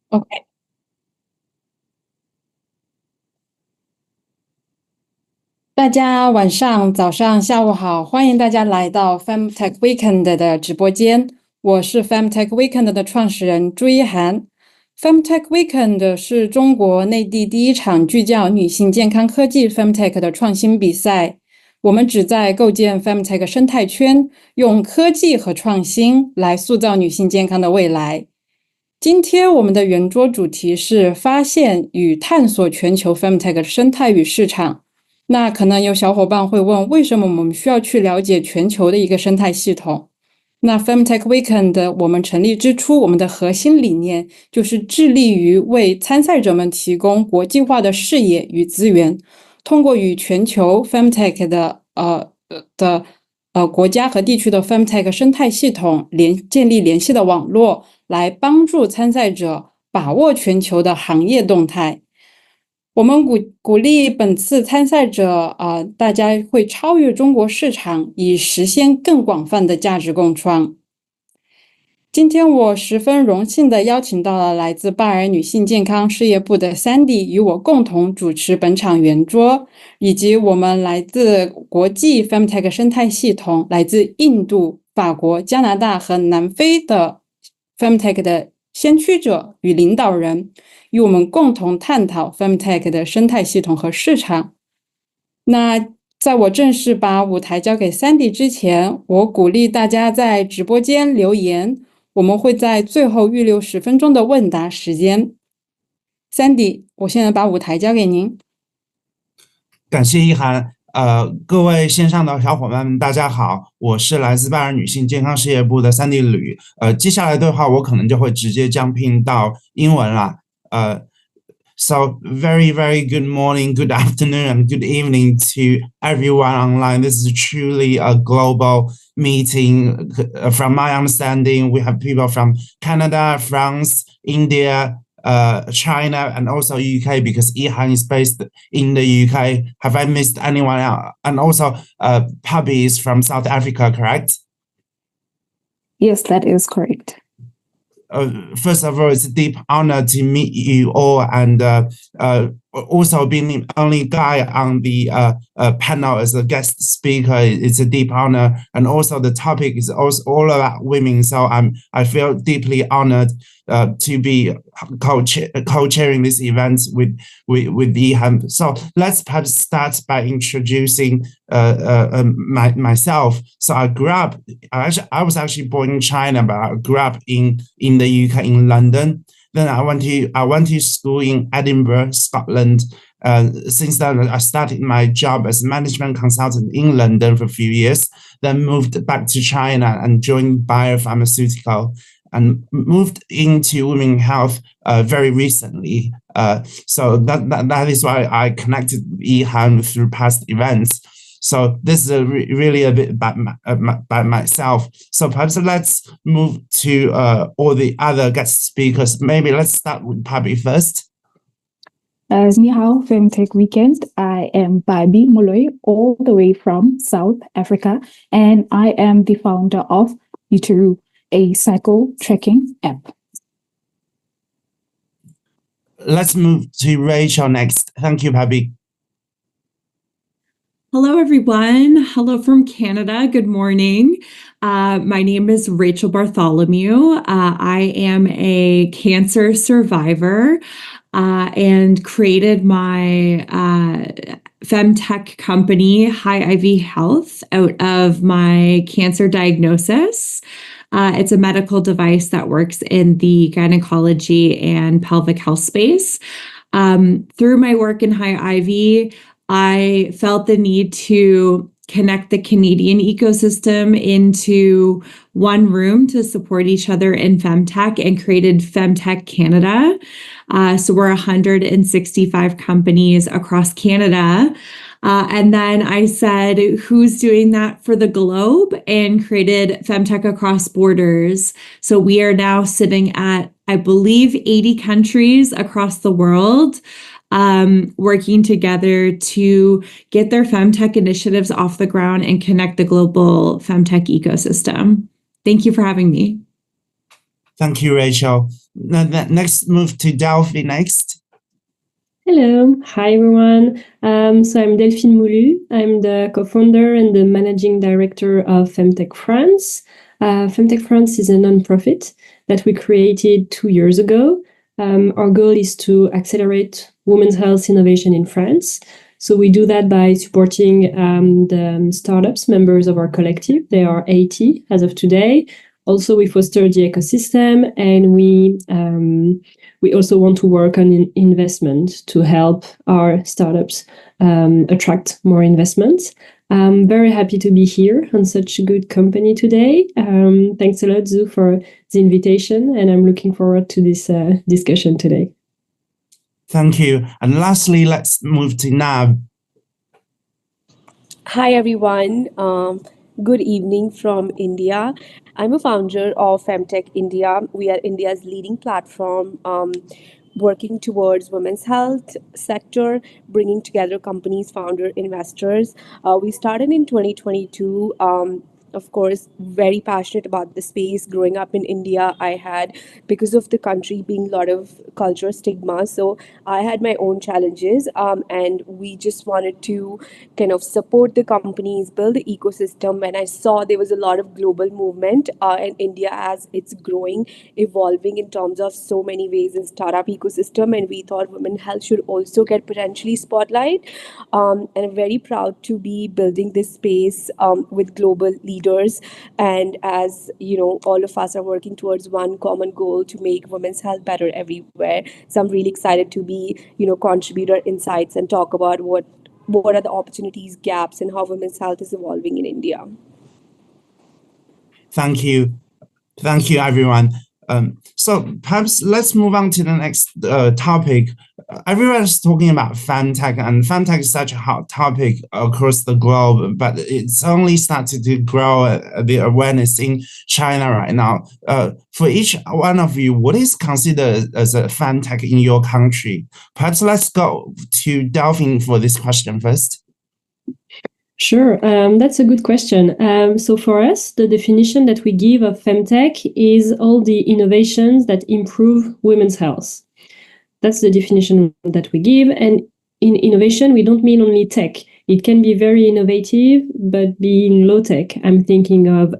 OK，大家晚上、早上、下午好，欢迎大家来到 Femtech Weekend 的直播间。我是 Femtech Weekend 的创始人朱一涵。Femtech Weekend 是中国内地第一场聚焦女性健康科技 Femtech 的创新比赛。我们旨在构建 Femtech 生态圈，用科技和创新来塑造女性健康的未来。今天我们的圆桌主题是发现与探索全球 Femtech 生态与市场。那可能有小伙伴会问，为什么我们需要去了解全球的一个生态系统？那 Femtech Weekend 我们成立之初，我们的核心理念就是致力于为参赛者们提供国际化的视野与资源，通过与全球 Femtech 国家和地区的 Femtech 生态系统建立联系的网络，来帮助参赛者把握全球的行业动态。我们鼓励本次参赛者大家会超越中国市场，以实现更广泛的价值共创。今天我十分荣幸地邀请到了来自巴尔女性健康事业部的 Sandy 与我共同主持本场圆桌，以及我们来自国际 Femtech 生态系统、来自印度、法国、加拿大和南非的 Femtech 的先驱者与领导人，与我们共同探讨 Femtech 的生态系统和市场。那在我正式把舞台交给 Sandy 之前，我鼓励大家在直播间留言，我们会在最后预留10分钟的问答时间。Sandy， 我现在把舞台交给您。感谢一涵。各位线上的小伙伴们，大家好，我是来自巴尔女性健康事业部的Sandy吕。接下来的话，我可能就会直接jump到英文了。So very, very good morning, good afternoon, and good evening to everyone online. This is truly a global meeting. From my understanding, we have people from Canada, France, India, China, and also UK, because Ihan is based in the UK. Have I missed anyone else? And also, Pabi is from South Africa, correct? Yes, that is correct. First of all, it's a deep honor to meet you all, and also being the only guy on the panel as a guest speaker, it's a deep honor. And also the topic is also all about women, so I feel deeply honored to be co-chairing this event with Ihan. So let's perhaps start by introducing myself. So I was actually born in China, but I grew up in the UK, in London. Then I went to school in Edinburgh, Scotland. Since then, I started my job as a management consultant in London for a few years. Then moved back to China and joined biopharmaceutical, and moved into women's health very recently. So that is why I connected with Ihan through past events. So this is really a bit about myself. So perhaps let's move to all the other guest speakers. Maybe let's start with Pabi first. Ni hao, Femtech Weekend. I am Babi Moloi, all the way from South Africa, and I am the founder of Uteroo, a cycle tracking app. Let's move to Rachel next. Thank you, Pabi. Hello, everyone. Hello from Canada. Good morning. My name is Rachel Bartholomew. I am a cancer survivor and created my Femtech company, High IV Health, out of my cancer diagnosis. It's a medical device that works in the gynecology and pelvic health space. Through my work in High IV, I felt the need to connect the Canadian ecosystem into one room to support each other in Femtech, and created Femtech Canada. So we're 165 companies across Canada. And then I said, who's doing that for the globe? And created Femtech Across Borders. So we are now sitting at, I believe, 80 countries across the world, working together to get their Femtech initiatives off the ground and connect the global Femtech ecosystem. Thank you for having me. Thank you, Rachel. Next, move to Delphine next. Hello, hi everyone. So I'm Delphine Moulu. I'm the co-founder and the managing director of Femtech France. Femtech France is a non-profit that we created 2 years ago. Our goal is to accelerate women's health innovation in France. So we do that by supporting the startups, members of our collective. There are 80 as of today. Also, we foster the ecosystem, and we also want to work on investment to help our startups attract more investments. I'm very happy to be here on such a good company today. Thanks a lot, Zu, for the invitation, and I'm looking forward to this discussion today. Thank you. And lastly, let's move to Nav. Hi, everyone. Good evening from India. I'm a founder of Femtech India. We are India's leading platform working towards women's health sector, bringing together companies, founder, investors. We started in 2022. Of course, very passionate about the space. Growing up in India, I had, because of the country being a lot of culture stigma, so I had my own challenges, and we just wanted to kind of support the companies, build the ecosystem. And I saw there was a lot of global movement in India as it's growing, evolving in terms of so many ways in startup ecosystem, and we thought women health should also get potentially spotlight. And I'm very proud to be building this space with global leaders. And as you know, all of us are working towards one common goal to make women's health better everywhere. So I'm really excited to be, contribute our insights and talk about what are the opportunities, gaps, and how women's health is evolving in India. Thank you. Thank you, everyone. So perhaps let's move on to the next topic. Everyone's talking about Femtech, and Femtech is such a hot topic across the globe, but it's only started to grow the awareness in China right now. For each one of you, what is considered as a Femtech in your country? Perhaps let's go to Delphine for this question first. Sure, that's a good question. So for us, the definition that we give of Femtech is all the innovations that improve women's health. That's the definition that we give. And in innovation, we don't mean only tech. It can be very innovative, but being low tech. I'm thinking of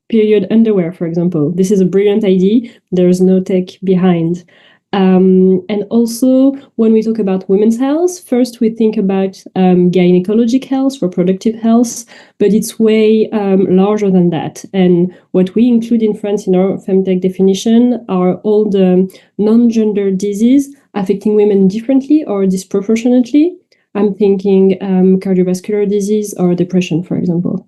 period underwear, for example. This is a brilliant idea. There's no tech behind. And also, when we talk about women's health, first we think about gynecologic health, reproductive health, but it's way larger than that. And what we include in France in our Femtech definition are all the non-gender diseases affecting women differently or disproportionately. I'm thinking cardiovascular disease or depression, for example.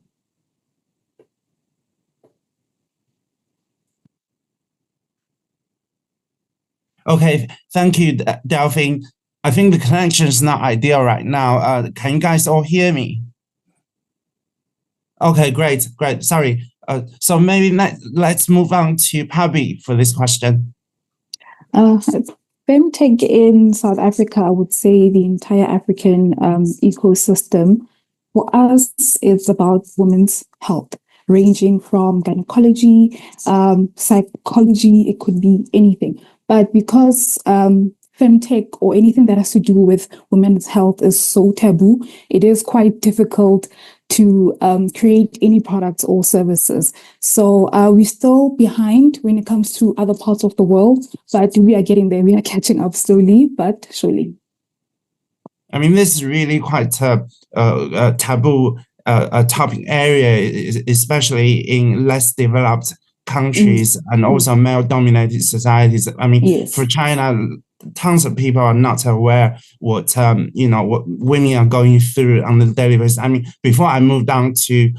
Okay, thank you, Delphine. I think the connection is not ideal right now. Can you guys all hear me? Okay, great. Sorry. So maybe let's move on to Pabi for this question. Femtech in South Africa, I would say the entire African ecosystem. For us, it's about women's health, ranging from gynecology, psychology, it could be anything. But because Femtech or anything that has to do with women's health is so taboo, it is quite difficult to create any products or services. So we're still behind when it comes to other parts of the world, but we are getting there. We are catching up slowly, but surely. I mean, this is really quite a taboo topic area, especially in less developed countries and also male-dominated societies. I mean, Yes. For China, tons of people are not aware what what women are going through on a daily basis. I mean, before I moved on to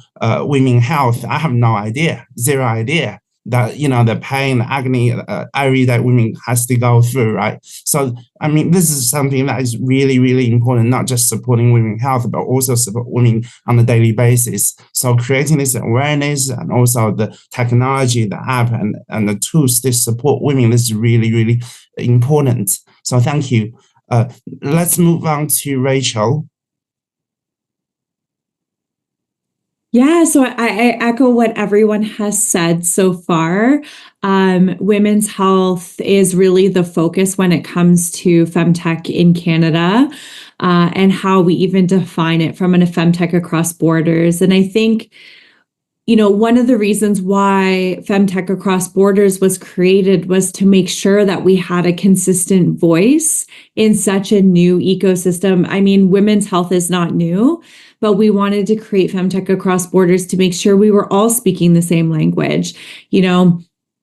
women health, I have no idea, zero idea that the pain, the agony every day women has to go through, right? So I mean, this is something that is really, really important, not just supporting women's health, but also support women on a daily basis. So creating this awareness and also the technology, the app and the tools to support women, this is really, really important. So thank you. Let's move on to Rachel. Yeah, so I echo what everyone has said so far. Women's health is really the focus when it comes to Femtech in Canada, and how we even define it from a Femtech across borders. And I think, one of the reasons why Femtech Across Borders was created was to make sure that we had a consistent voice in such a new ecosystem. I mean, women's health is not new, but we wanted to create Femtech Across Borders to make sure we were all speaking the same language,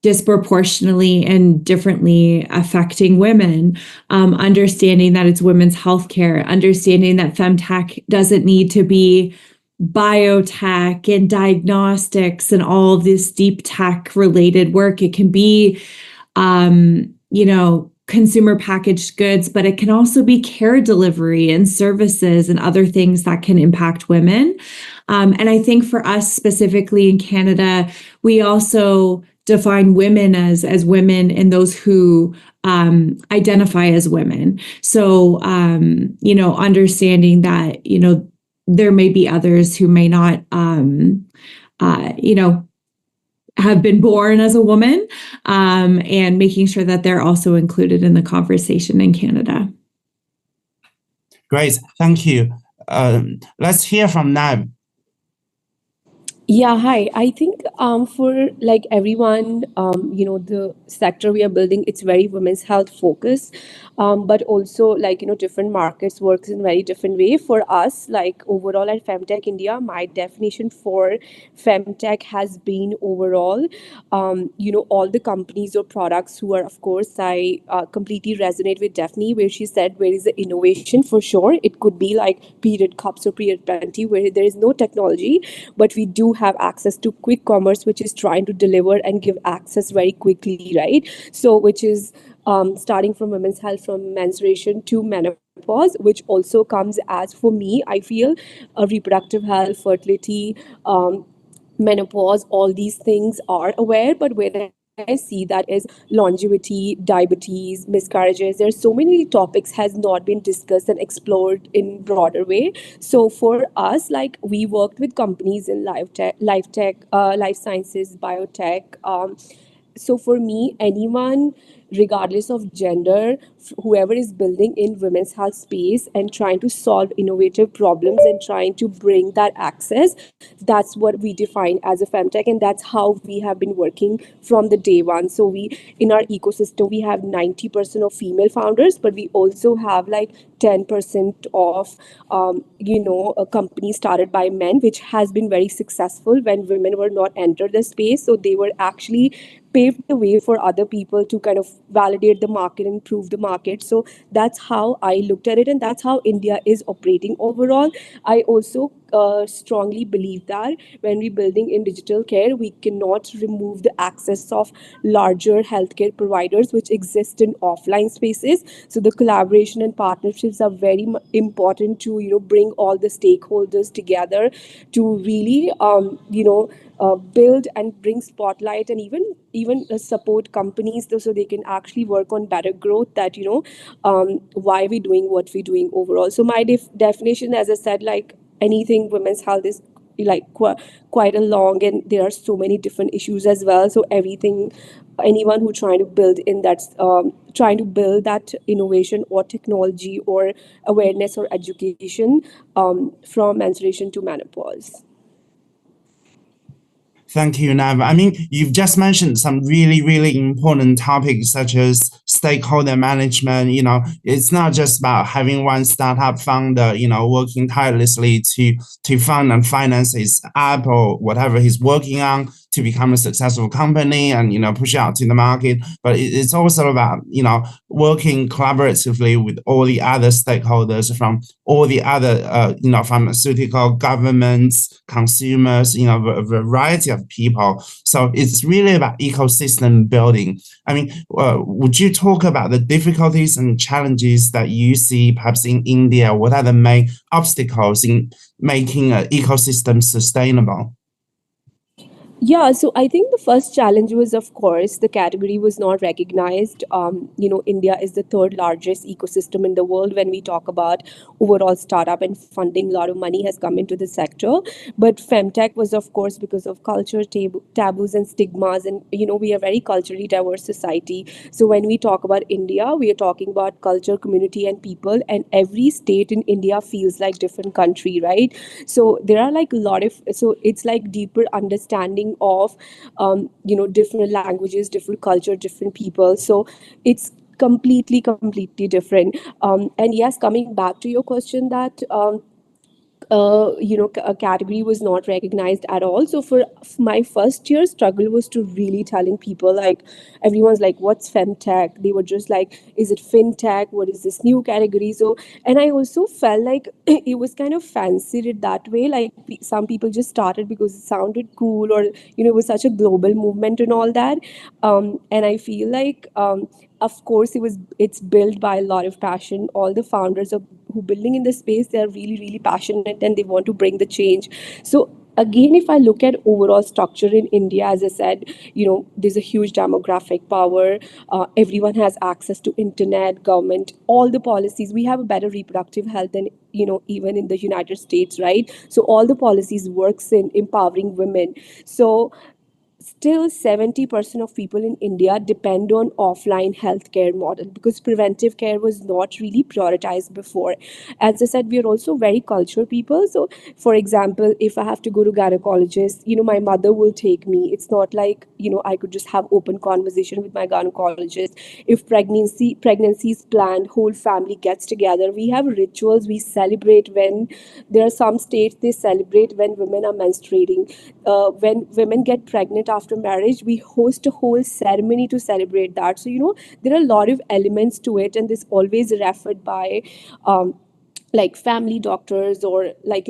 disproportionately and differently affecting women, understanding that it's women's healthcare, understanding that Femtech doesn't need to be biotech and diagnostics and all of this deep tech related work. It can be, consumer packaged goods, but it can also be care delivery and services and other things that can impact women. And I think for us specifically in Canada, we also define women as women and those who identify as women. So, understanding that, there may be others who may not, have been born as a woman, and making sure that they're also included in the conversation in Canada. Great, thank you. Let's hear from Nav. Yeah, hi. I think for like everyone, the sector we are building, it's very women's health focused, but also different markets works in very different way. For us, like overall at Femtech India, my definition for Femtech has been overall, all the companies or products who are, of course, I completely resonate with Delphine where she said, where is the innovation for sure? It could be like period cups or period panty where there is no technology, but we do have access to quick commerce, which is trying to deliver and give access very quickly, right? So which is starting from women's health, from menstruation to menopause, which also comes as, for me, I feel reproductive health, fertility, menopause, all these things are aware, but where I see that is longevity, diabetes, miscarriages. There's so many topics has not been discussed and explored in broader way. So for us, like we worked with companies in life sciences, biotech. So for me, anyone, regardless of gender, whoever is building in women's health space and trying to solve innovative problems and trying to bring that access, that's what we define as a femtech, and that's how we have been working from the day one. So we, in our ecosystem, we have 90% of female founders, but we also have like 10% of a company started by men, which has been very successful when women were not entered the space. So they were actually paved the way for other people to kind of validate the market and prove the market. So that's how I looked at it, and that's how India is operating overall. I also strongly believe that when we're building in digital care, we cannot remove the access of larger healthcare providers which exist in offline spaces. So the collaboration and partnerships are very important to bring all the stakeholders together to really build and bring spotlight and even support companies so they can actually work on better growth, that why we're doing what we're doing overall. So my definition, as I said, like anything women's health is like quite a long, and there are so many different issues as well. So anyone who trying to build in that trying to build that innovation or technology or awareness or education from menstruation to menopause. Thank you, Nav. I mean, you've just mentioned some really, really important topics such as stakeholder management. It's not just about having one startup founder, working tirelessly to fund and finance his app or whatever he's working on to become a successful company and, push out to the market. But it's also about, working collaboratively with all the other stakeholders from all the other, pharmaceutical, governments, consumers, a variety of people. So it's really about ecosystem building. I mean, would you talk about the difficulties and challenges that you see perhaps in India? What are the main obstacles in making an ecosystem sustainable? Yeah, so I think the first challenge was, of course, the category was not recognized. India is the third largest ecosystem in the world when we talk about overall startup and funding. A lot of money has come into the sector, but femtech was, of course, because of culture taboos and stigmas, and we are very culturally diverse society. So when we talk about India, we are talking about culture, community, and people, and every state in India feels like different country, right? So there are like a lot of, so it's like deeper understanding of different languages, different culture, different people. So it's completely different. And yes, coming back to your question, that a category was not recognized at all. So for my first year struggle was to really telling people, like, everyone's like, what's femtech? They were just like, is it fintech? What is this new category? So, and I also felt like it was kind of fancied it that way, like some people just started because it sounded cool, or it was such a global movement and all that. And I feel like, of course, it's built by a lot of passion. All the founders of who building in the space, they are really passionate, and they want to bring the change. So again, if I look at overall structure in India, as I said, there's a huge demographic power. Everyone has access to internet, government, all the policies. We have a better reproductive health than even in the United States, right? So all the policies works in empowering women. So still 70% of people in India depend on offline healthcare model, because preventive care was not really prioritized before. As I said, we are also very cultural people. So for example, if I have to go to gynecologist, my mother will take me. It's not like I could just have open conversation with my gynecologist. If pregnancy is planned, whole family gets together. We have rituals. We celebrate when there are some states, they celebrate when women are menstruating. When women get pregnant after marriage, we host a whole ceremony to celebrate that. So there are a lot of elements to it, and this always referred by like family doctors, or like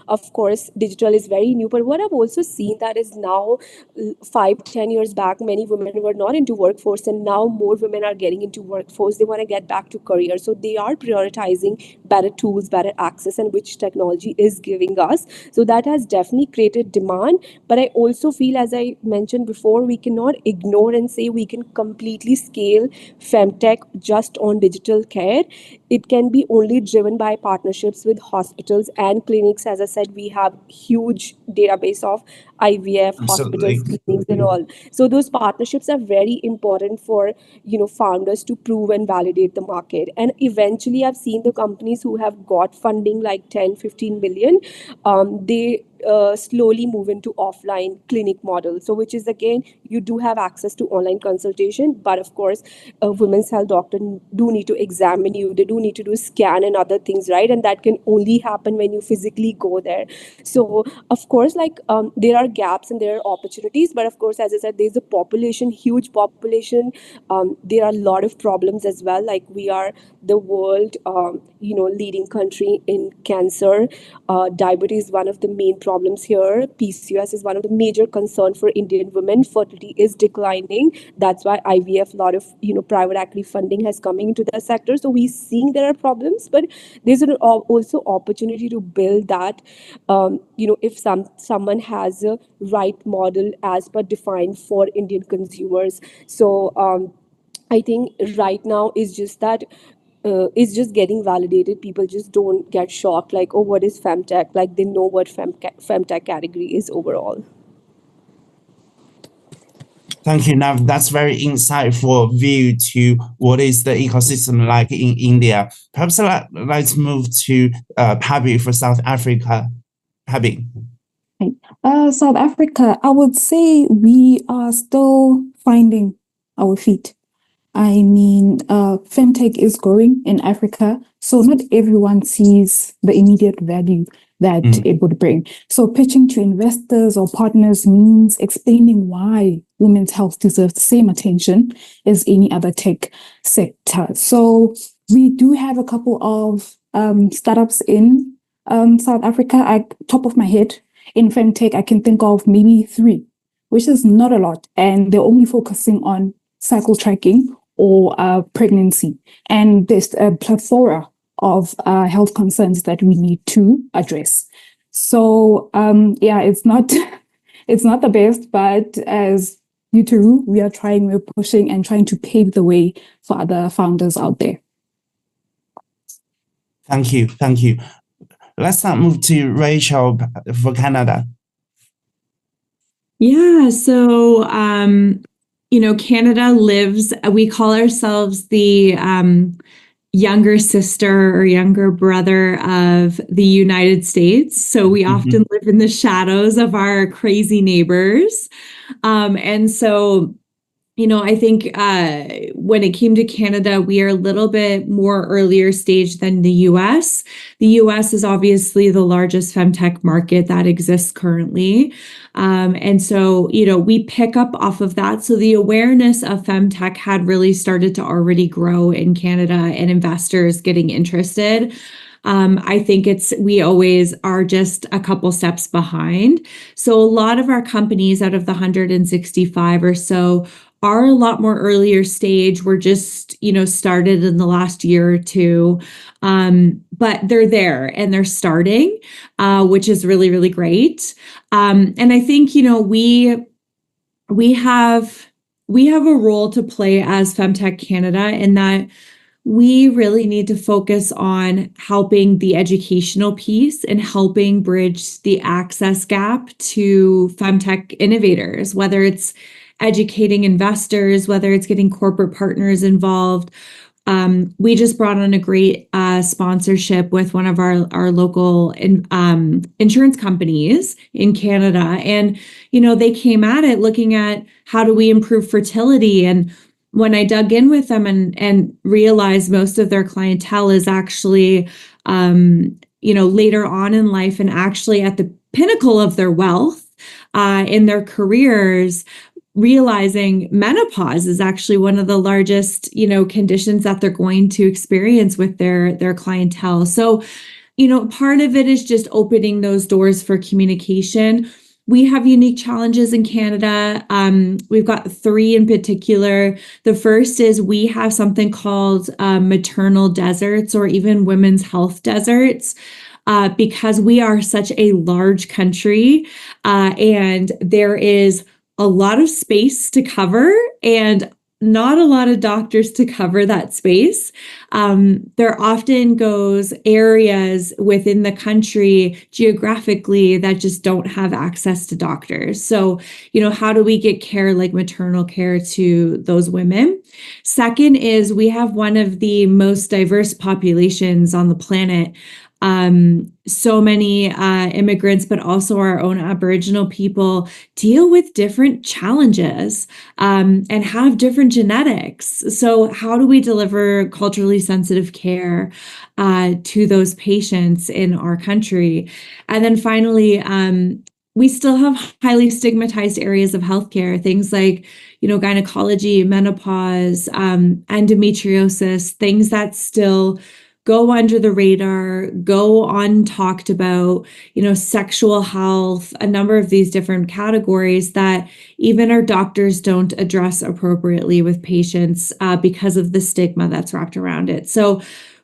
of course digital is very new. But what I've also seen that is now, 5-10 years back, many women were not into workforce, and now more women are getting into workforce. They want to get back to career, so they are prioritizing better tools, better access, and which technology is giving us. So that has definitely created demand. But I also feel, as I mentioned before, we cannot ignore and say we can completely scale femtech just on digital care. It can be only driven by partnerships with hospitals and clinics. As I said, we have huge database of IVF hospitals, Absolutely. clinics, and all. So those partnerships are very important for founders to prove and validate the market. And eventually, I've seen the companies who have got funding like 10-15 million, they slowly move into offline clinic model. So which is, again, you do have access to online consultation, but of course a women's health doctor do need to examine you. They do need to do scan and other things, right? And that can only happen when you physically go there. So of course, like, there are gaps and there are opportunities, but of course, as I said, there's a population, huge population. There are a lot of problems as well. Like, we are the world leading country in cancer. Diabetes is one of the main problems here. PCOS is one of the major concern for Indian women. Fertility is declining. That's why IVF, a lot of private equity funding has coming into the sector. So we're seeing there are problems, but there's also opportunity to build that. If someone has a right model as per defined for Indian consumers. So I think right now is just that, it's just getting validated. People just don't get shocked like, oh, what is femtech? Like, they know what femtech category is overall. Thank you, Nav. That's very insightful view to what is the ecosystem like in India. Perhaps let's move to Pabi for South Africa. Pabi. South Africa, I would say we are still finding our feet. I mean, femtech is growing in Africa, so not everyone sees the immediate value that it would bring. So pitching to investors or partners means explaining why women's health deserves the same attention as any other tech sector. So we do have a couple of startups in South Africa. At top of my head, in femtech, I can think of maybe 3, which is not a lot, and they're only focusing on cycle tracking or pregnancy. And there's a plethora of health concerns that we need to address. So yeah, it's not It's not the best, but as Uteroo, we're pushing and trying to pave the way for other founders out there. Thank you. Let's now move to Rachel for Canada. Yeah, so Canada we call ourselves the younger sister or younger brother of the United States. So we often live in the shadows of our crazy neighbors. And so, I think when it came to Canada, we are a little bit more earlier stage than the US. The US is obviously the largest femtech market that exists currently. And so, we pick up off of that. So the awareness of femtech had really started to already grow in Canada and investors getting interested. I think we always are just a couple steps behind. So a lot of our companies out of the 165 or so are a lot more earlier stage. We're just, started in the last year or two, but they're there and they're starting, which is really, really great. And I think, we have a role to play as Femtech Canada in that we really need to focus on helping the educational piece and helping bridge the access gap to femtech innovators, whether it's educating investors, whether it's getting corporate partners involved. We just brought on a great sponsorship with one of our local insurance companies in Canada. And, they came at it looking at how do we improve fertility. And when I dug in with them and realized most of their clientele is actually, later on in life and actually at the pinnacle of their wealth in their careers, realizing menopause is actually one of the largest, conditions that they're going to experience with their clientele. So, part of it is just opening those doors for communication. We have unique challenges in Canada. We've got 3 in particular. The first is we have something called maternal deserts or even women's health deserts. Because we are such a large country and there is a lot of space to cover and not a lot of doctors to cover that space. There often goes areas within the country geographically that just don't have access to doctors. So, how do we get care like maternal care to those women? Second is we have one of the most diverse populations on the planet. So many immigrants, but also our own Aboriginal people deal with different challenges and have different genetics. So how do we deliver culturally sensitive care to those patients in our country? And then finally, we still have highly stigmatized areas of healthcare, things like, gynecology, menopause, endometriosis, things that still go under the radar, go untalked about, sexual health, a number of these different categories that even our doctors don't address appropriately with patients because of the stigma that's wrapped around it. So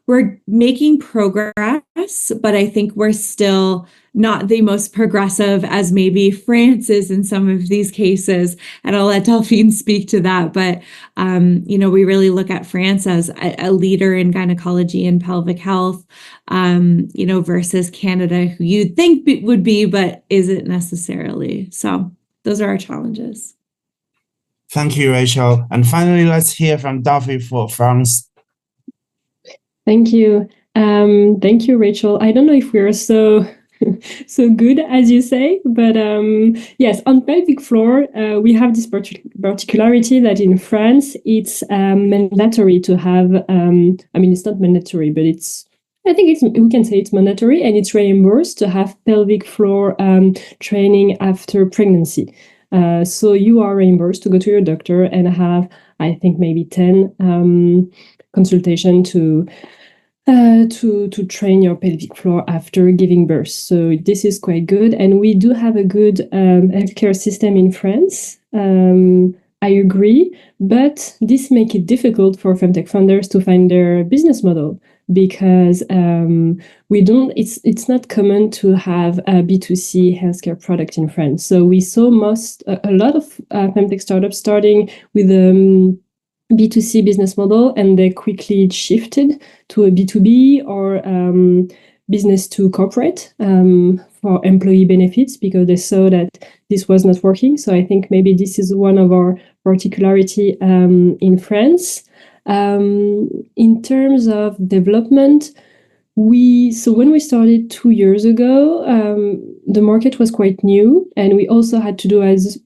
we're making progress, but I think we're still not the most progressive as maybe France is in some of these cases. And I'll let Delphine speak to that. But, we really look at France as a leader in gynecology and pelvic health, versus Canada, who you'd think would be, but isn't necessarily. So those are our challenges. Thank you, Rachel. And finally, let's hear from Delphine for France. Thank you. Thank you, Rachel. I don't know if we're so good as you say, but yes, on pelvic floor, we have this particularity that in France, it's mandatory to have, it's not mandatory, but we can say it's mandatory and it's reimbursed to have pelvic floor training after pregnancy. So you are reimbursed to go to your doctor and have, I think, maybe 10 consultation to train your pelvic floor after giving birth. So this is quite good. And we do have a good healthcare system in France. I agree, but this makes it difficult for femtech founders to find their business model because it's not common to have a B2C healthcare product in France. So we saw a lot of Femtech startups starting with B2C business model, and they quickly shifted to a B2B or business to corporate for employee benefits, because they saw that this was not working. So I think maybe this is one of our particularity in France. In terms of development, when we started 2 years ago, the market was quite new, and we also had to do, as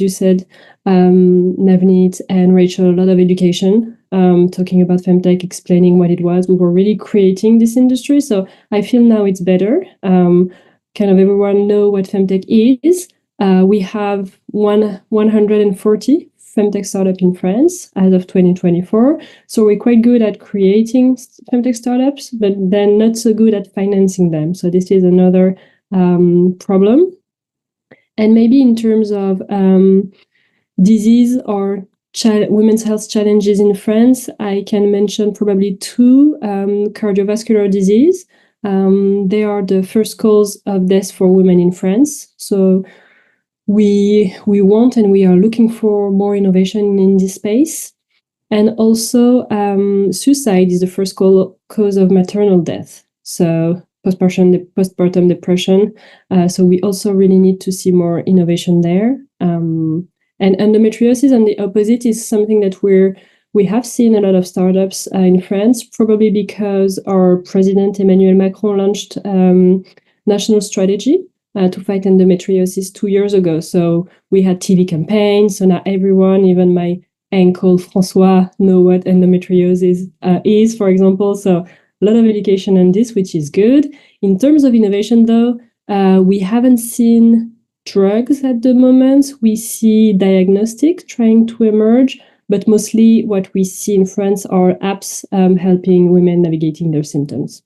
you said, Navneet and Rachel, a lot of education, talking about Femtech, explaining what it was. We were really creating this industry. So I feel now it's better. Kind of everyone know what Femtech is. We have 140 Femtech startup in France as of 2024. So we're quite good at creating Femtech startups, but then not so good at financing them. So this is another problem. And maybe in terms of disease or women's health challenges in France, I can mention probably two: cardiovascular disease. They are the first cause of death for women in France. So we want and we are looking for more innovation in this space. And also suicide is the first cause of maternal death. So postpartum depression. So we also really need to see more innovation there. And endometriosis, on the opposite, is something that we have seen a lot of startups in France, probably because our president Emmanuel Macron launched national strategy to fight endometriosis 2 years ago. So we had TV campaigns. So now everyone, even my uncle François, know what endometriosis is, for example. So a lot of education on this, which is good. In terms of innovation, though, we haven't seen drugs at the moment. We see diagnostic trying to emerge, but mostly what we see in France are apps helping women navigating their symptoms.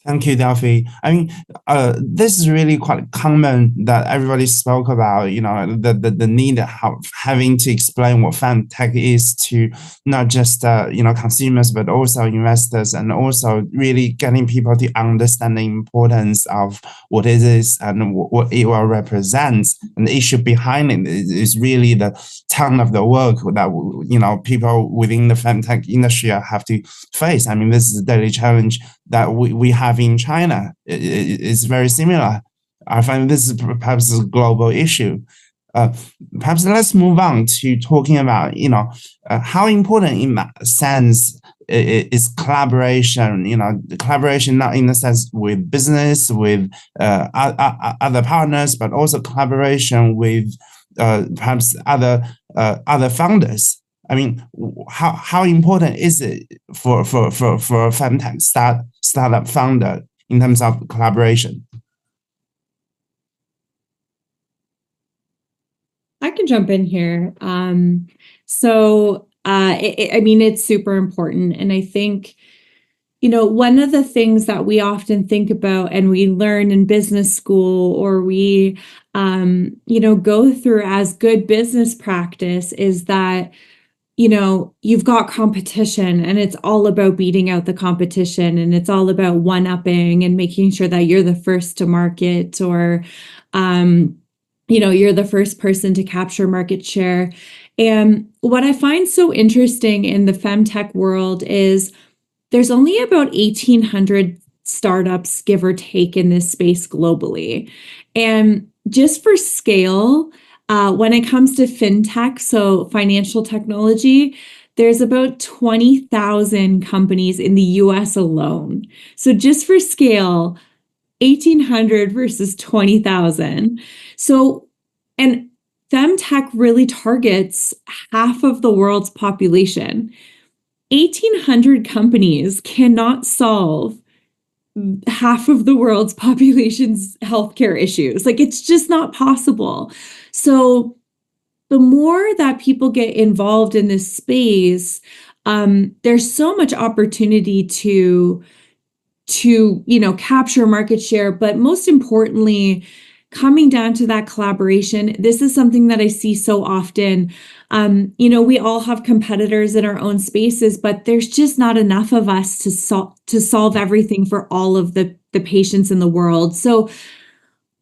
Thank you, Delphine. I mean, this is really quite common that everybody spoke about, the need of having to explain what Femtech is to not just, consumers, but also investors, and also really getting people to understand the importance of what it is and what it will represent. And the issue behind it is really the ton of the work that, people within the Femtech industry have to face. I mean, this is a daily challenge that we have in China. It's very similar. I find this is perhaps a global issue. Perhaps let's move on to talking about, how important in that sense is collaboration, collaboration not in the sense with business, with other partners, but also collaboration with perhaps other founders. I mean, how important is it for a Femtech startup founder in terms of collaboration? I can jump in here. It's super important. And I think, one of the things that we often think about and we learn in business school, or we, go through as good business practice, is that you've got competition and it's all about beating out the competition, and it's all about one-upping and making sure that you're the first to market, or, you're the first person to capture market share. And what I find so interesting in the Femtech world is there's only about 1,800 startups, give or take, in this space globally. And just for scale, when it comes to fintech, so financial technology, there's about 20,000 companies in the US alone. So just for scale, 1,800 versus 20,000. So, and Femtech really targets half of the world's population. 1,800 companies cannot solve half of the world's population's healthcare issues. Like, it's just not possible. So the more that people get involved in this space, there's so much opportunity to capture market share, but most importantly, coming down to that collaboration, this is something that I see so often. We all have competitors in our own spaces, but there's just not enough of us to solve everything for all of the patients in the world. So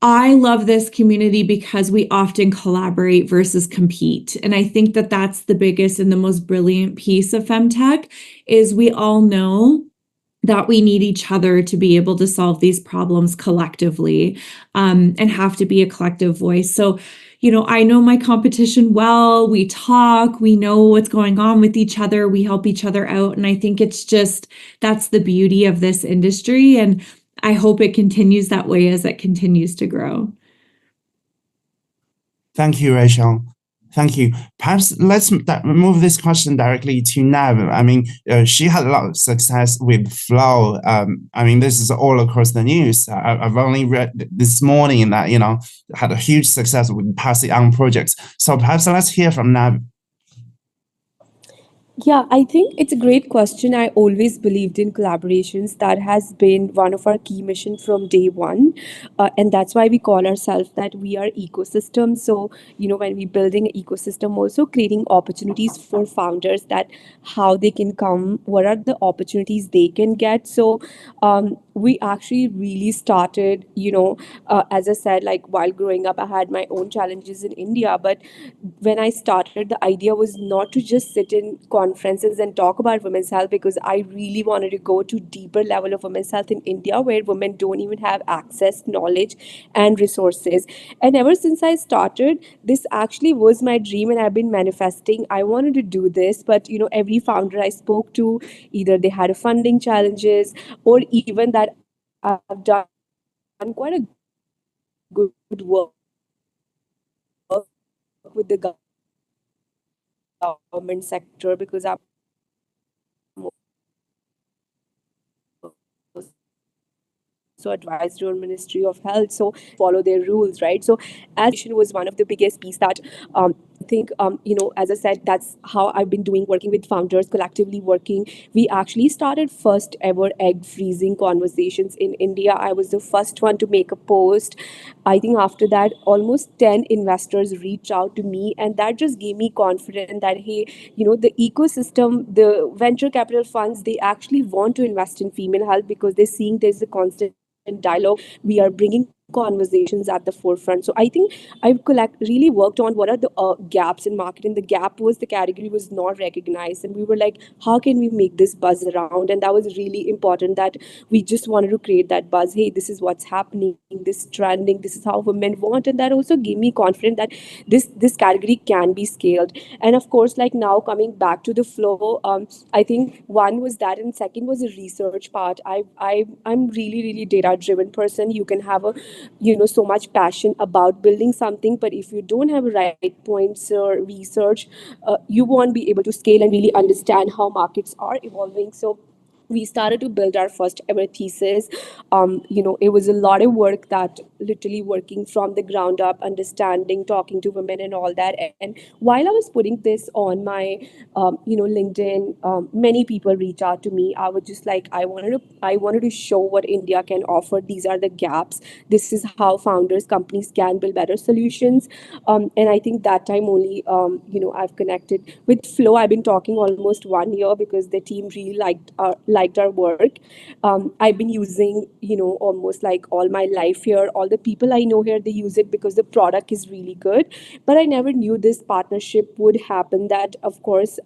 I love this community because we often collaborate versus compete. And I think that that's the biggest and the most brilliant piece of Femtech is we all know that we need each other to be able to solve these problems collectively, and have to be a collective voice. So, I know my competition well, we talk, we know what's going on with each other, we help each other out. And I think that's the beauty of this industry. And I hope it continues that way as it continues to grow. Thank you, Rachel. Thank you. Perhaps let's move this question directly to Nav. I mean, she had a lot of success with Flow. This is all across the news. I've only read this morning that, had a huge success with passing on projects. So perhaps let's hear from Nav. Yeah, I think it's a great question. I always believed in collaborations. That has been one of our key missions from day one. And that's why we call ourselves that we are ecosystem. So, when we're building an ecosystem, also creating opportunities for founders that how they can come, what are the opportunities they can get. So we actually really started, as I said, like while growing up, I had my own challenges in India. But when I started, the idea was not to just sit in conferences and talk about women's health, because I really wanted to go to deeper level of women's health in India, where women don't even have access, knowledge, and resources. And ever since I started, this actually was my dream, and I've been manifesting. I wanted to do this, but every founder I spoke to, either they had a funding challenges, or even that I've done quite a good work with the government sector, because I'm also advised on Ministry of Health, so follow their rules, right? So as was one of the biggest piece that I think, as I said, that's how I've been doing, working with founders, collectively working. We actually started first ever egg freezing conversations in India. I was the first one to make a post. I think after that, almost 10 investors reached out to me, and that just gave me confidence that, hey, the ecosystem, the venture capital funds, they actually want to invest in female health because they're seeing there's a constant dialogue. We are bringing conversations at the forefront. So I think I've really worked on what are the gaps in marketing. The gap was the category was not recognized, and we were like, how can we make this buzz around? And that was really important, that we just wanted to create that buzz. Hey, this is what's happening, this trending, this is how women want. And that also gave me confidence that this category can be scaled. And of course, like now coming back to the flow, I think one was that, and second was a research part. I'm really data driven person. You can have a so much passion about building something, but if you don't have right points or research, you won't be able to scale and really understand how markets are evolving. So we started to build our first ever thesis. It was a lot of work, that literally working from the ground up, understanding, talking to women and all that. And while I was putting this on my LinkedIn, many people reach out to me. I was just like, I wanted to show what India can offer. These are the gaps. This is how founders, companies can build better solutions. And I think that time only, I've connected with Flow. I've been talking almost 1 year because the team really liked our work. I've been using, almost like all my life here. All the people I know here, they use it because the product is really good. But I never knew this partnership would happen. That, of course,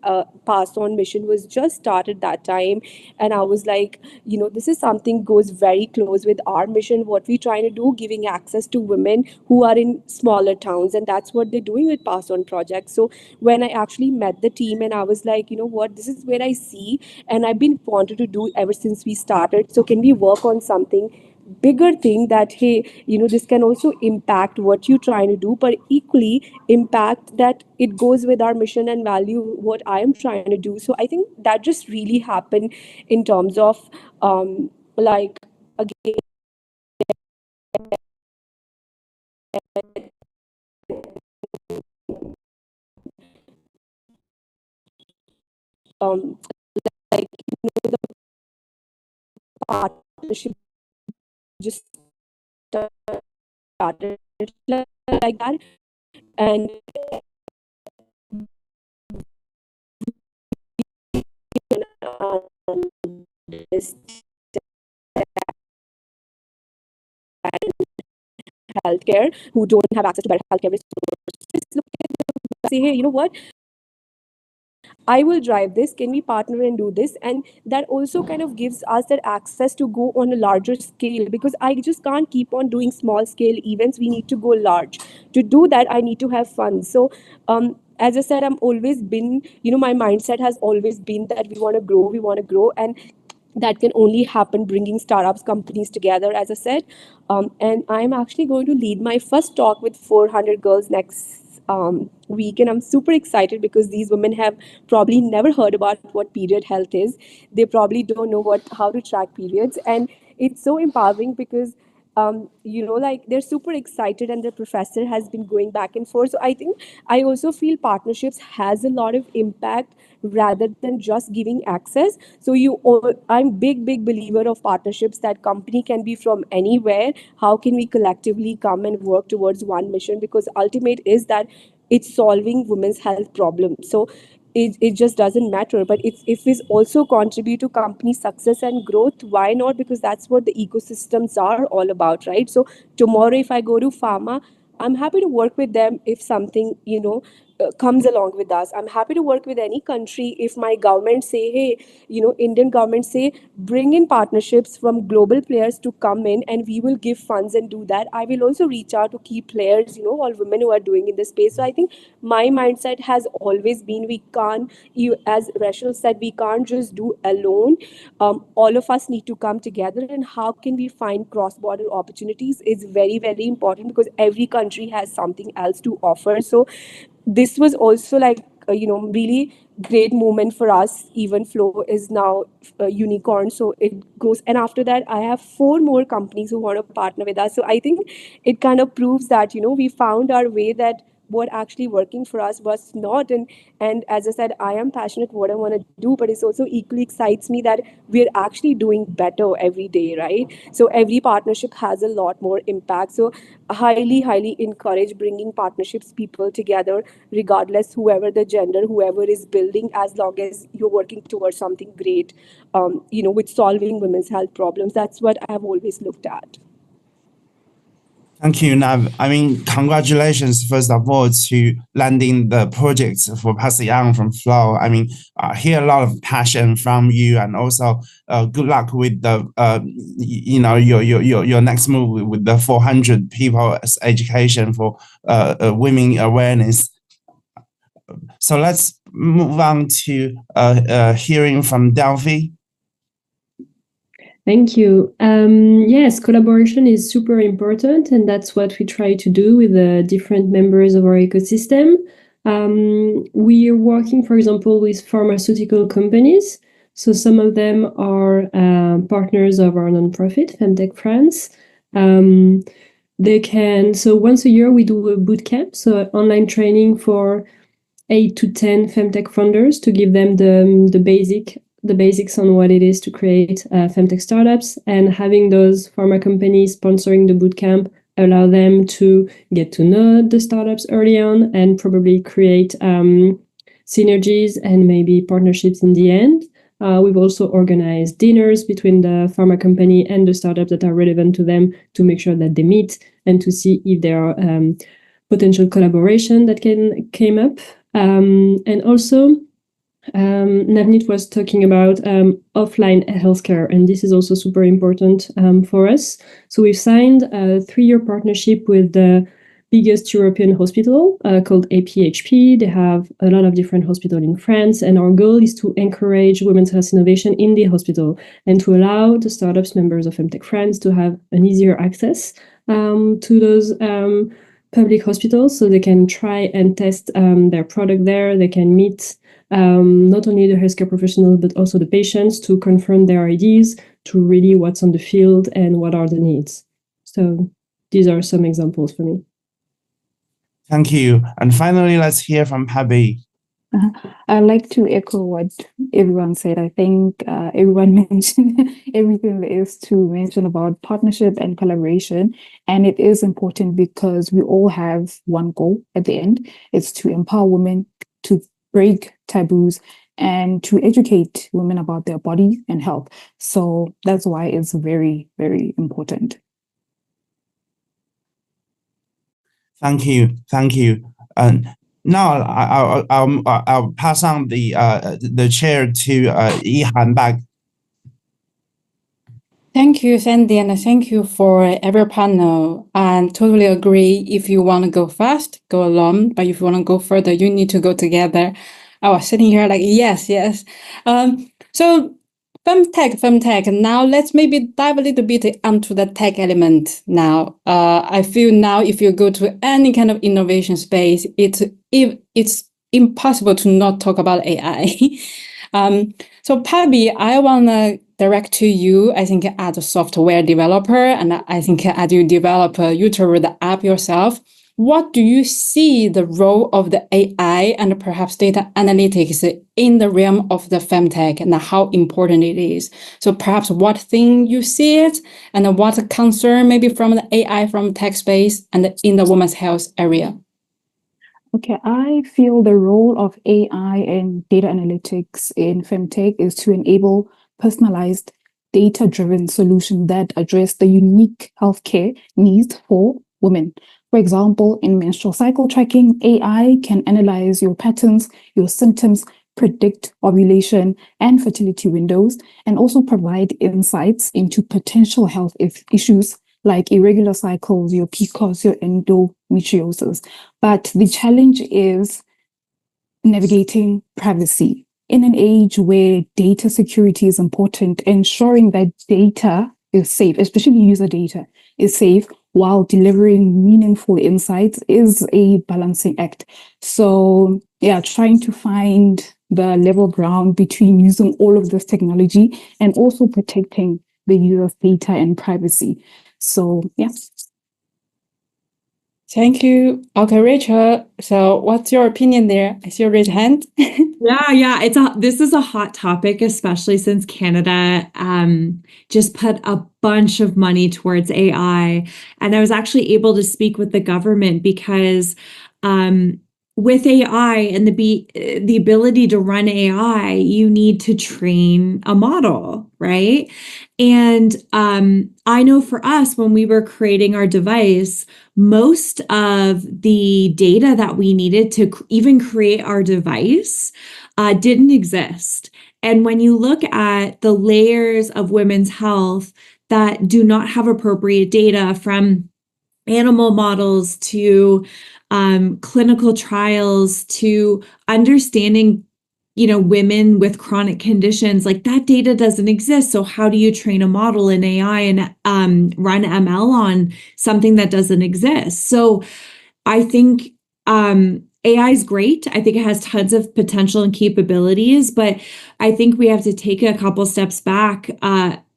Pass On mission was just started that time. And I was like, this is something goes very close with our mission, what we're trying to do, giving access to women who are in smaller towns. And that's what they're doing with Pass On project. So when I actually met the team, and I was like, what, this is where I see, and I've been wanted to do ever since we started. So can we work on something bigger thing, that hey, this can also impact what you're trying to do, but equally impact that it goes with our mission and value, what I am trying to do. So I think that just really happened in terms of like, again, like the partnership just started like that. And this healthcare who don't have access to better healthcare resources, look at them, say, hey, you know what? I will drive this. Can we partner and do this? And that also kind of gives us that access to go on a larger scale, because I just can't keep on doing small scale events. We need to go large. To do that, I need to have fun. So, as I said, I'm always been, my mindset has always been that we want to grow. And that can only happen bringing startups, companies together, as I said. And I'm actually going to lead my first talk with 400 girls next week, and I'm super excited because these women have probably never heard about what period health is. They probably don't know how to track periods, and it's so empowering because like they're super excited, and their professor has been going back and forth. So I think I also feel partnerships has a lot of impact rather than just giving access. So I'm big believer of partnerships, that company can be from anywhere. How can we collectively come and work towards one mission? Because ultimate is that it's solving women's health problems. So it just doesn't matter. But if we also contribute to company success and growth, why not? Because that's what the ecosystems are all about, right? So tomorrow, if I go to pharma, I'm happy to work with them if something, comes along with us. I'm happy to work with any country if my government say, hey, Indian government say, bring in partnerships from global players to come in, and we will give funds and do that. I will also reach out to key players, all women who are doing in this space. So I think my mindset has always been, as Rachel said, we can't just do alone. All of us need to come together, and how can we find cross-border opportunities is very, very important, because every country has something else to offer. So this was also like really great moment for us. Even Flow is now a unicorn, so it goes. And after that, I have 4 more companies who want to partner with us. So I think it kind of proves that we found our way, that what actually working for us was not. And as I said, I am passionate what I want to do, but it's also equally excites me that we're actually doing better every day, right? So every partnership has a lot more impact. So highly encourage bringing partnerships, people together, regardless, whoever the gender, whoever is building, as long as you're working towards something great, with solving women's health problems. That's what I have always looked at. Thank you, Nav. I mean, congratulations, first of all, to landing the project for Pastor Yang from Flow. I mean, I hear a lot of passion from you, and also good luck with the, your next move with the 400 people education for women awareness. So let's move on to hearing from Delphine. Thank you. Yes, collaboration is super important, and that's what we try to do with the different members of our ecosystem. We are working, for example, with pharmaceutical companies. So some of them are partners of our nonprofit, Femtech France. So once a year we do a boot camp, so online training for 8 to 10 Femtech founders to give them the basics on what it is to create Femtech startups, and having those pharma companies sponsoring the bootcamp allow them to get to know the startups early on and probably create synergies and maybe partnerships in the end. We've also organized dinners between the pharma company and the startups that are relevant to them to make sure that they meet and to see if there are potential collaboration that came up. And also, Navneet was talking about offline healthcare, and this is also super important for us. So we've signed a 3-year partnership with the biggest European hospital called APHP. They have a lot of different hospitals in France, and our goal is to encourage women's health innovation in the hospital and to allow the startups members of Femtech France to have an easier access to those public hospitals, so they can try and test their product there. They can meet not only the healthcare professionals, but also the patients to confirm their ideas, to really what's on the field and what are the needs. So these are some examples for me. Thank you. And finally, let's hear from Pabi. I'd like to echo what everyone said. I think everyone mentioned everything there is to mention about partnership and collaboration. And it is important because we all have one goal at the end. It's to empower women, to break taboos, and to educate women about their body and health. So that's why it's very, very important. Thank you. And now I'll pass on the chair to Yihan back. Thank you, Sandy, and thank you for every panel. And totally agree. If you want to go fast, go alone. But if you want to go further, you need to go together. I was sitting here like, yes. So Femtech. Now let's maybe dive a little bit onto the tech element now. I feel now if you go to any kind of innovation space, it's impossible to not talk about AI. So Pabi, I want to direct to you, I think as a software developer, and I think as you develop Uteroo, the app yourself, what do you see the role of the AI and perhaps data analytics in the realm of the Femtech and how important it is? So perhaps what thing you see it and what concern maybe from the AI from tech space and in the women's health area? Okay, I feel the role of AI and data analytics in Femtech is to enable personalized, data-driven solutions that address the unique healthcare needs for women. For example, in menstrual cycle tracking, AI can analyze your patterns, your symptoms, predict ovulation and fertility windows, and also provide insights into potential health issues like irregular cycles, your PCOS, your endometriosis. But the challenge is navigating privacy. In an age where data security is important, ensuring that data is safe, especially user data, is safe while delivering meaningful insights is a balancing act. So yeah, trying to find the level ground between using all of this technology and also protecting the user's data and privacy. So yeah. Thank you. Okay, Rachel. So what's your opinion there? I see your raised hand. Yeah. This is a hot topic, especially since Canada just put a bunch of money towards AI. And I was actually able to speak with the government because with AI and the ability to run AI, you need to train a model, right? And I know for us, when we were creating our device, most of the data that we needed to even create our device didn't exist. And when you look at the layers of women's health that do not have appropriate data, from animal models to clinical trials to understanding, women with chronic conditions, like that data doesn't exist. So how do you train a model in AI and run ML on something that doesn't exist? So I think AI is great. I think it has tons of potential and capabilities, but I think we have to take a couple steps back,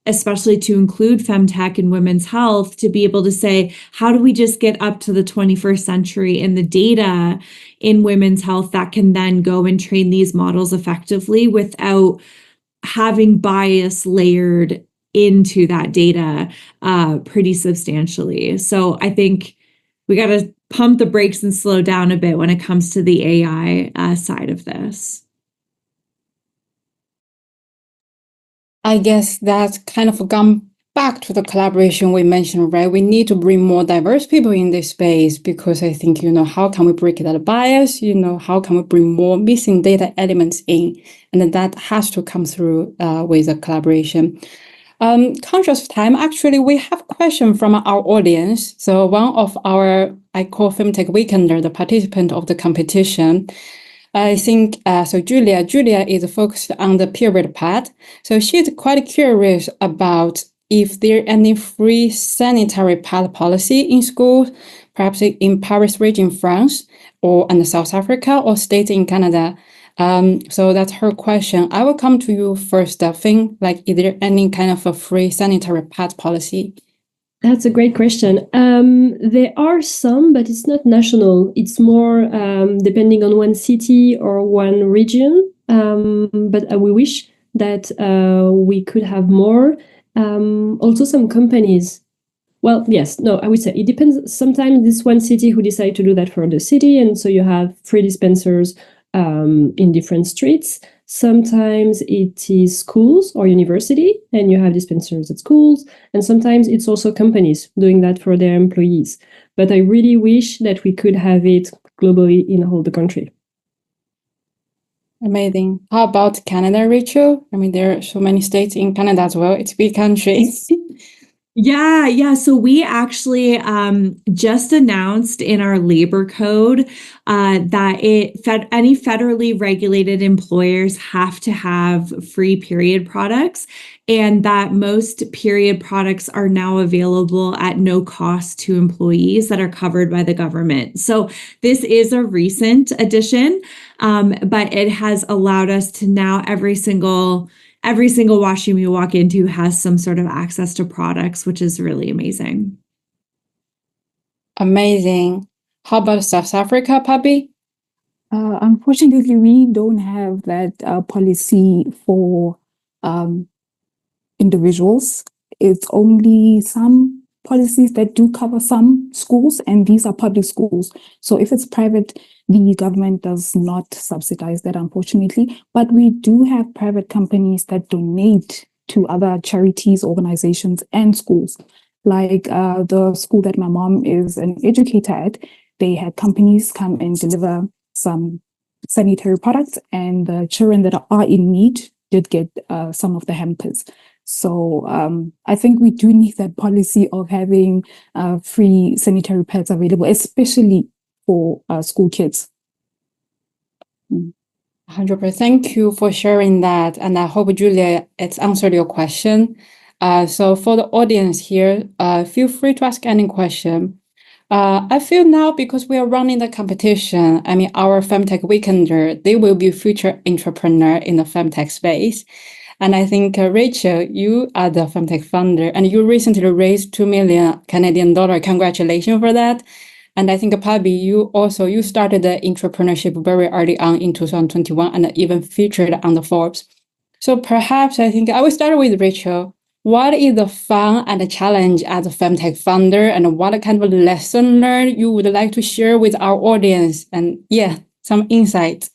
especially to include Femtech and women's health, to be able to say, how do we just get up to the 21st century in the data in women's health that can then go and train these models effectively without having bias layered into that data pretty substantially. So I think we got to pump the brakes and slow down a bit when it comes to the AI side of this. I guess that's kind of gone back to the collaboration we mentioned, right? We need to bring more diverse people in this space because I think, how can we break that bias? How can we bring more missing data elements in? And then that has to come through with a collaboration. Conscious of time, actually, we have a question from our audience. So one of I call Femtech Weekender, the participant of the competition, I think, so Julia is focused on the period part. So she's quite curious about if there are any free sanitary pad policy in schools, perhaps in Paris region, France, or in South Africa, or states in Canada. So that's her question. I will come to you first, Delphine. Is there any kind of a free sanitary pad policy? That's a great question. There are some, but it's not national. It's more depending on one city or one region. but we wish that we could have more. Also, some companies. Well, yes, no, I would say it depends. Sometimes this one city who decide to do that for the city, and so you have free dispensers in different streets. Sometimes it is schools or university, and you have dispensers at schools. And sometimes it's also companies doing that for their employees. But I really wish that we could have it globally in all the country. Amazing. How about Canada, Rachel? I mean, there are so many states in Canada as well. It's a big country. Yeah. So we actually just announced in our labor code that any federally regulated employers have to have free period products, and that most period products are now available at no cost to employees that are covered by the government. So this is a recent addition, but it has allowed us to now every single washroom you walk into has some sort of access to products, which is really amazing. Amazing. How about South Africa, Pabi? Unfortunately, we don't have that policy for individuals. It's only some policies that do cover some schools, and these are public schools. So if it's private, the government does not subsidize that, unfortunately. But we do have private companies that donate to other charities, organizations, and schools. Like the school that my mom is an educator at, they had companies come and deliver some sanitary products, and the children that are in need did get some of the hampers. So I think we do need that policy of having free sanitary pads available, especially for school kids. 100%. Thank you for sharing that. And I hope, Julia, it's answered your question. So for the audience here, feel free to ask any question. I feel now because we are running the competition, I mean, our Femtech Weekender, they will be future entrepreneur in the Femtech space. And I think, Rachel, you are the Femtech founder, and you recently raised 2 million Canadian dollar. Congratulations for that. And I think, Pabi, you started the entrepreneurship very early on in 2021 and even featured on the Forbes. So perhaps I think I will start with Rachel. What is the fun and the challenge as a Femtech founder, and what kind of lesson learned you would like to share with our audience? And some insights.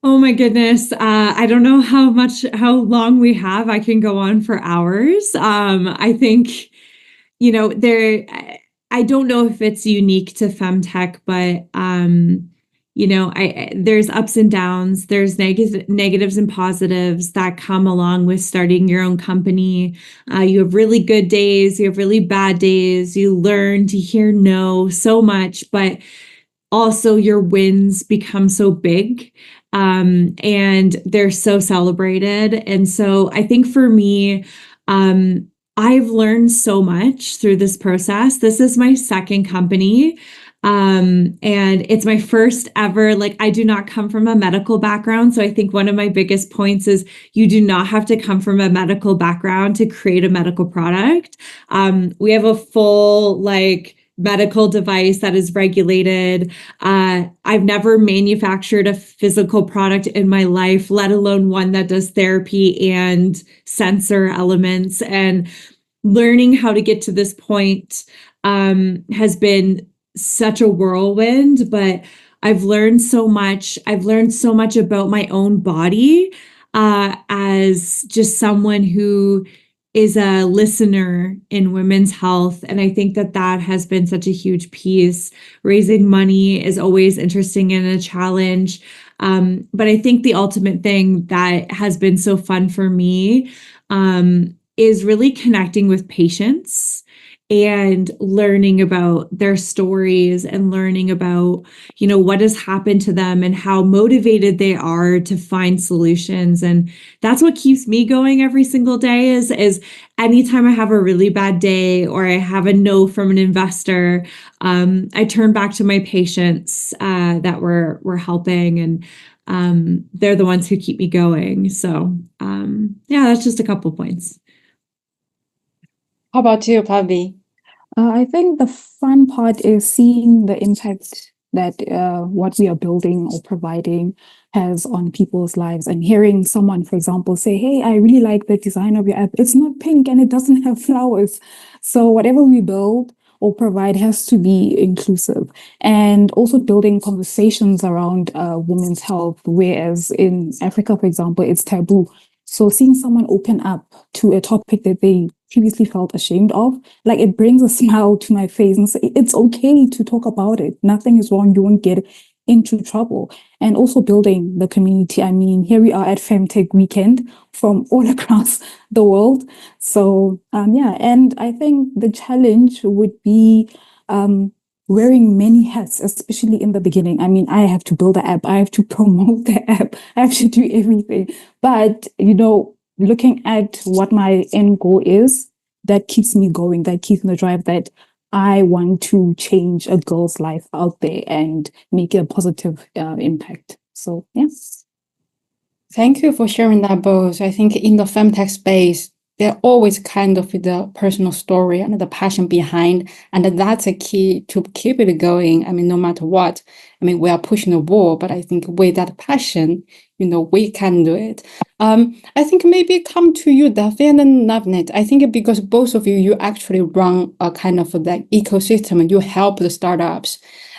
Oh my goodness. I don't know how long we have. I can go on for hours. I think, I don't know if it's unique to Femtech, but, there's ups and downs, there's negatives and positives that come along with starting your own company. You have really good days, you have really bad days, you learn to hear no so much, but also your wins become so big. And they're so celebrated. And so I think for me, I've learned so much through this process. This is my second company. And it's my first ever, I do not come from a medical background. So I think one of my biggest points is you do not have to come from a medical background to create a medical product. We have a full, medical device that is regulated. I've never manufactured a physical product in my life, let alone one that does therapy and sensor elements. And learning how to get to this point has been such a whirlwind, but I've learned so much. I've learned so much about my own body as just someone who is a listener in women's health. And I think that has been such a huge piece. Raising money is always interesting and a challenge. But I think the ultimate thing that has been so fun for me is really connecting with patients and learning about their stories and learning about, what has happened to them and how motivated they are to find solutions. And that's what keeps me going every single day is anytime I have a really bad day or I have a no from an investor, I turn back to my patients that we're helping, and they're the ones who keep me going. So that's just a couple points. How about you, Pabi? I think the fun part is seeing the impact that what we are building or providing has on people's lives. And hearing someone, for example, say, hey, I really like the design of your app. It's not pink and it doesn't have flowers. So whatever we build or provide has to be inclusive. And also building conversations around women's health, whereas in Africa, for example, it's taboo. So seeing someone open up to a topic that they previously felt ashamed of, like it brings a smile to my face and say, it's okay to talk about it. Nothing is wrong. You won't get into trouble. And also building the community. I mean, here we are at Femtech Weekend from all across the world. So yeah, and I think the challenge would be wearing many hats, especially in the beginning. I mean, I have to build the app, I have to promote the app, I have to do everything. But, you know, looking at what my end goal is, that keeps me going, that keeps me the drive, that I want to change a girl's life out there and make a positive impact. So, yes. Thank you for sharing that, both. I think in the femtech space, there always kind of the personal story and the passion behind, and that's a key to keep it going. I mean, no matter what, I mean, we are pushing the wall, but I think with that passion, you know, we can do it. I think maybe come to you, Delphine and Navneet. I think because both of you, you actually run a kind of that ecosystem and you help the startups.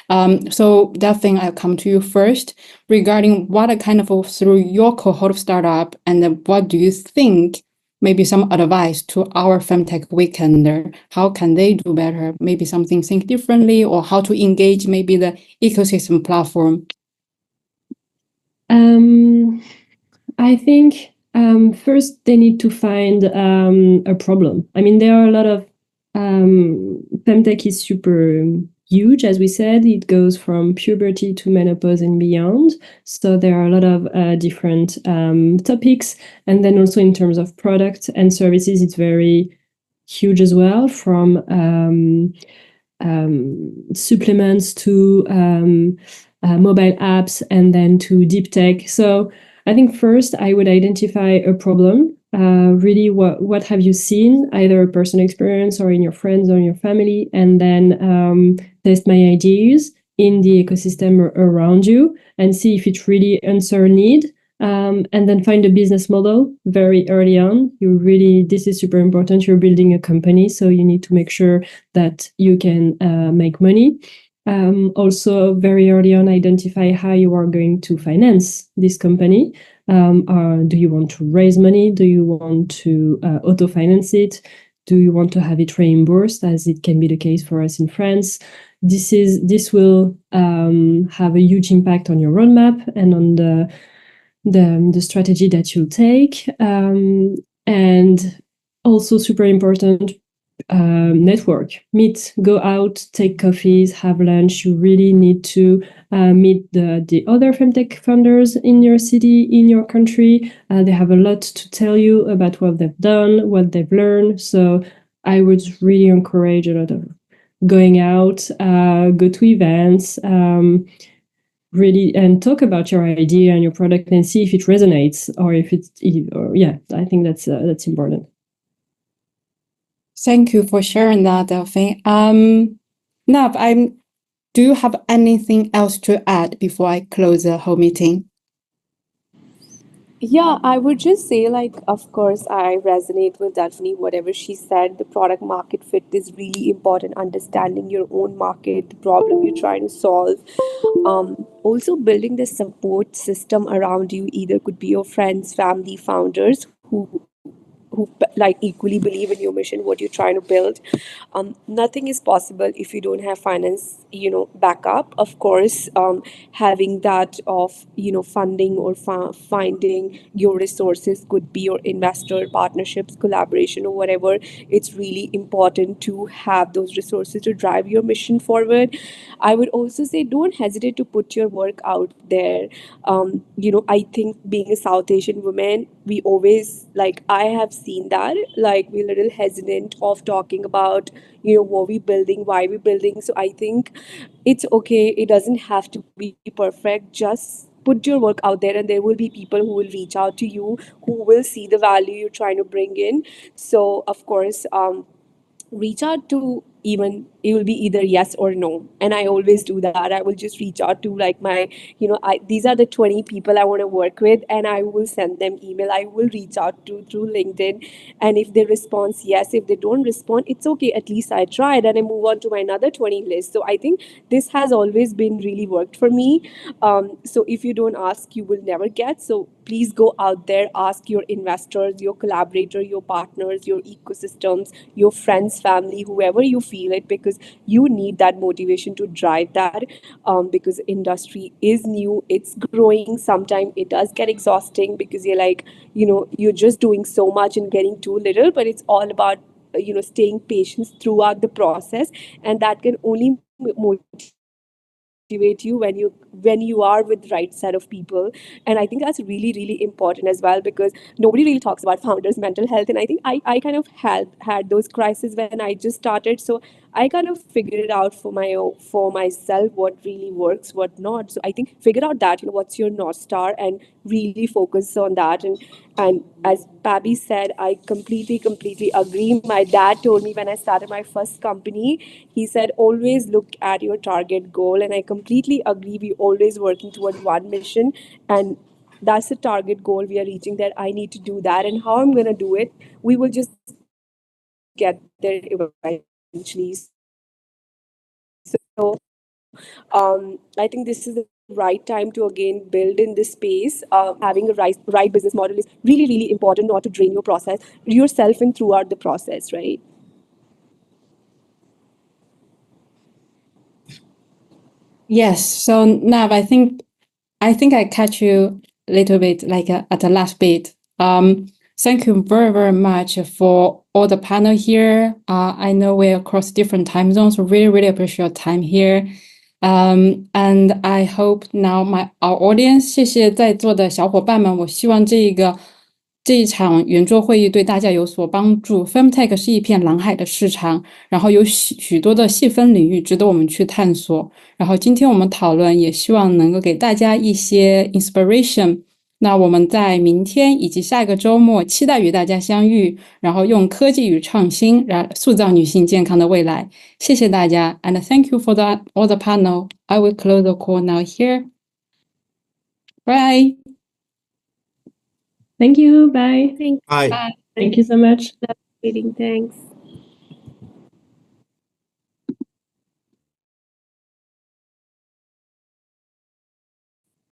So Delphine, I'll come to you first regarding what kind of through your cohort of startup, and then what do you think, maybe some advice to our Femtech Weekender, how can they do better, maybe something think differently, or how to engage maybe the ecosystem platform? I think first they need to find a problem. I mean, there are a lot of femtech is super huge, as we said. It goes from puberty to menopause and beyond. So there are a lot of different topics. And then also in terms of product and services, it's very huge as well, from supplements to mobile apps, and then to deep tech. So I think first I would identify a problem. Really, what have you seen, either a personal experience or in your friends or in your family, and then test my ideas in the ecosystem around you and see if it really answers a need. And then find a business model very early on. This is super important. You're building a company, so you need to make sure that you can make money. Also, very early on, identify how you are going to finance this company. Do you want to raise money? Do you want to auto-finance it? Do you want to have it reimbursed, as it can be the case for us in France? This will have a huge impact on your roadmap and on the strategy that you'll take. And also super important, network, go out, take coffees, have lunch. You really need to meet the other femtech founders in your city, in your country. They have a lot to tell you about what they've done, what they've learned. So I would really encourage a lot of going out, go to events, really, and talk about your idea and your product and see if it resonates, or if I think that's important. Thank you for sharing that, Delphine. Nav, do you have anything else to add before I close the whole meeting? Yeah, I would just say, like, of course, I resonate with Delphine, whatever she said. The product market fit is really important, understanding your own market, the problem you're trying to solve. Also, building the support system around you, either could be your friends, family, founders who like equally believe in your mission, what you're trying to build. Nothing is possible if you don't have finance, backup. Of course, having that of funding or finding your resources, could be your investor partnerships, collaboration, or whatever. It's really important to have those resources to drive your mission forward. I would also say, don't hesitate to put your work out there. I think being a South Asian woman, we always, like, I have seen that, like, we're a little hesitant of talking about what we're building, why we're building. So I think it's okay, it doesn't have to be perfect. Just put your work out there, and there will be people who will reach out to you, who will see the value you're trying to bring in. So of course, reach out to even it will be either yes or no. And I always do that. I will just reach out to like my, these are the 20 people I want to work with, and I will send them email. I will reach out to through LinkedIn. And if they respond yes, if they don't respond, it's okay. At least I tried, and I move on to my another 20 list. So I think this has always been really worked for me. So if you don't ask, you will never get. So please go out there, ask your investors, your collaborator, your partners, your ecosystems, your friends, family, whoever you feel it, because you need that motivation to drive that. Because industry is new, it's growing. Sometimes it does get exhausting because you're like, you're just doing so much and getting too little. But it's all about staying patient throughout the process, and that can only motivate you when you are with right set of people. And I think that's really important as well, because nobody really talks about founders mental health. And I think I kind of had those crises when I just started. So I kind of figured it out for myself, what really works, what not. So I think figure out that, what's your North Star, and really focus on that. And as Pabi said, I completely agree. My dad told me when I started my first company, he said, always look at your target goal. And I completely agree. We always working toward one mission, and that's the target goal we are reaching, that I need to do that. And how I'm going to do it, we will just get there eventually. So I think this is the right time to again build in this space. Having a right business model is really important, not to drain your process yourself and throughout the process, right? Yes. So Nav, I think I catch you a little bit like at the last bit. Thank you very much for all the panel here. I know we're across different time zones, so really appreciate your time here. And I hope now our audience， 谢谢在座的小伙伴们，我希望这一场圆桌会议对大家有所帮助。Femtech 是一片蓝海的市场，然后有许多的细分领域值得我们去探索。然后今天我们讨论，也希望能够给大家一些 inspiration。那我们在明天以及下一个周末期待与大家相遇，然后用科技与创新来塑造女性健康的未来。谢谢大家 ，and thank you for all the panel. I will close the call now here. Bye. Thank you. Bye. Thanks. Bye. Thank you so much. Thanks.